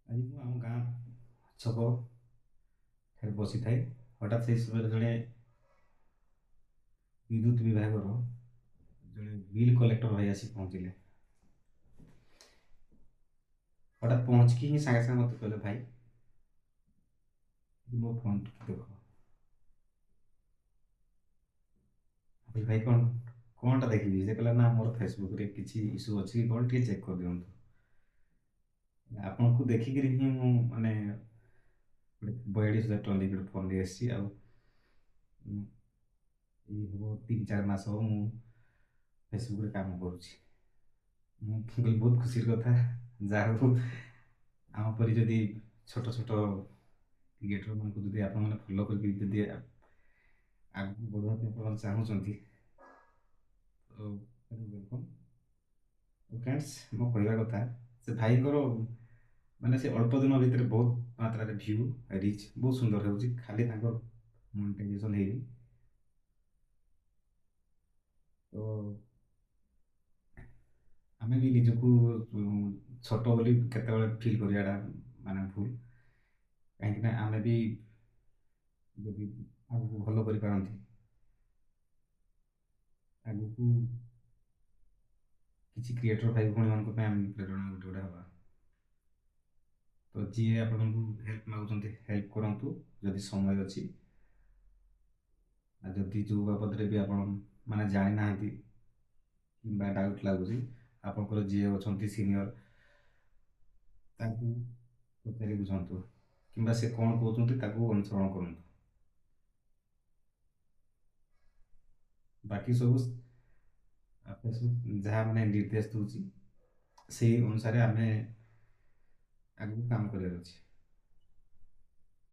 ଆଜି ମୁଁ ଆମ ଗାଁ ଛକ ଠାରେ ବସିଥାଏ। ହଠାତ୍ ସେହି ସମୟରେ ଜଣେ ବିଦ୍ୟୁତ୍ ବିଭାଗର ଜଣେ ବିଲ୍ କଲେକ୍ଟର ଭାଇ ଆସି ପହଞ୍ଚିଲେ। ହଠାତ୍ ପହଞ୍ଚିକି ହିଁ ସାଙ୍ଗେ ସାଙ୍ଗେ ମୋତେ କହିଲେ, ଭାଇ ମୋ ଫୋନ୍ ଟିକେ ଦେଖ। ମୁଁ କହିଲି, ଭାଇ କ'ଣଟା ଦେଖିବି? ସେ କହିଲା, ନା ମୋର ଫେସବୁକ୍ରେ କିଛି ଇସ୍ୟୁ ଅଛି କି କ'ଣ, ଟିକେ ଚେକ୍ କରିଦିଅନ୍ତୁ। ଆପଣଙ୍କୁ ଦେଖିକିରି ହିଁ ମୁଁ ମାନେ ଗୋଟେ 42,000 ଦେଇକି ଗୋଟେ ଫୋନ୍ ନେଇ ଆସିଛି। ଆଉ ଏଇ ହେବ 3-4 ମାସ ହେବ ମୁଁ ଫେସବୁକ୍ରେ କାମ କରୁଛି। ମୁଁ କହିଲି, ବହୁତ ଖୁସିର କଥା। ଯାହା ହଉ ଆମ ପରି ଯଦି ଛୋଟ ଛୋଟ କ୍ରିଏଟରମାନଙ୍କୁ ଯଦି ଆପଣମାନେ ଫଲୋ କରିକି ଯଦି ଆଗକୁ ବଢ଼ିବା ପାଇଁ ଆପଣ ଚାହୁଁଛନ୍ତି ତ ୱେଲକମ୍। ଫ୍ରେଣ୍ଡସ୍, ମୋ କହିବା କଥା, ସେ ଭାଇଙ୍କର ମାନେ ସେ ଅଳ୍ପ ଦିନ ଭିତରେ ବହୁତ ମାତ୍ରାରେ ଭ୍ୟୁ ରିଚ୍ ବହୁତ ସୁନ୍ଦର ହେଉଛି। ଖାଲି ତାଙ୍କର ମନିଟାଇଜେସନ୍ ହେଇନି। ତ ଆମେ ବି ନିଜକୁ ଛୋଟ ବୋଲି କେତେବେଳେ ଫିଲ୍ କରିବାଟା ମାନେ ଭୁଲ। କାହିଁକିନା ଆମେ ବି ଯଦି ଆଗକୁ ଭଲ କରିପାରନ୍ତି, ଆଗକୁ କିଛି କ୍ରିଏଟର ଭାଇ ଭଉଣୀମାନଙ୍କ ପାଇଁ ଆମେ ପ୍ରେରଣା ଗୋଟେ ଗୋଟେ ହେବା। ତ ଯିଏ ଆପଣଙ୍କୁ ହେଲ୍ପ ମାଗୁଛନ୍ତି, ହେଲ୍ପ କରନ୍ତୁ ଯଦି ସମୟ ଅଛି। ଆଉ ଯଦି ଯେଉଁ ବାବଦରେ ବି ଆପଣ ମାନେ ଜାଣିନାହାନ୍ତି କିମ୍ବା ଡାଉଟ୍ ଲାଗୁଛି, ଆପଣଙ୍କର ଯିଏ ଅଛନ୍ତି ସିନିୟର, ତାଙ୍କୁ ପଚାରି ବୁଝନ୍ତୁ, କିମ୍ବା ସେ କ'ଣ କହୁଛନ୍ତି ତାକୁ ଅନୁସରଣ କରନ୍ତୁ। ବାକି ସବୁ ଫେସବୁକ୍ ଯାହା ମାନେ ନିର୍ଦ୍ଦେଶ ଦେଉଛି, ସେଇ ଅନୁସାରେ ଆମେ ଆଗକୁ କାମ କରିବାର ଅଛି।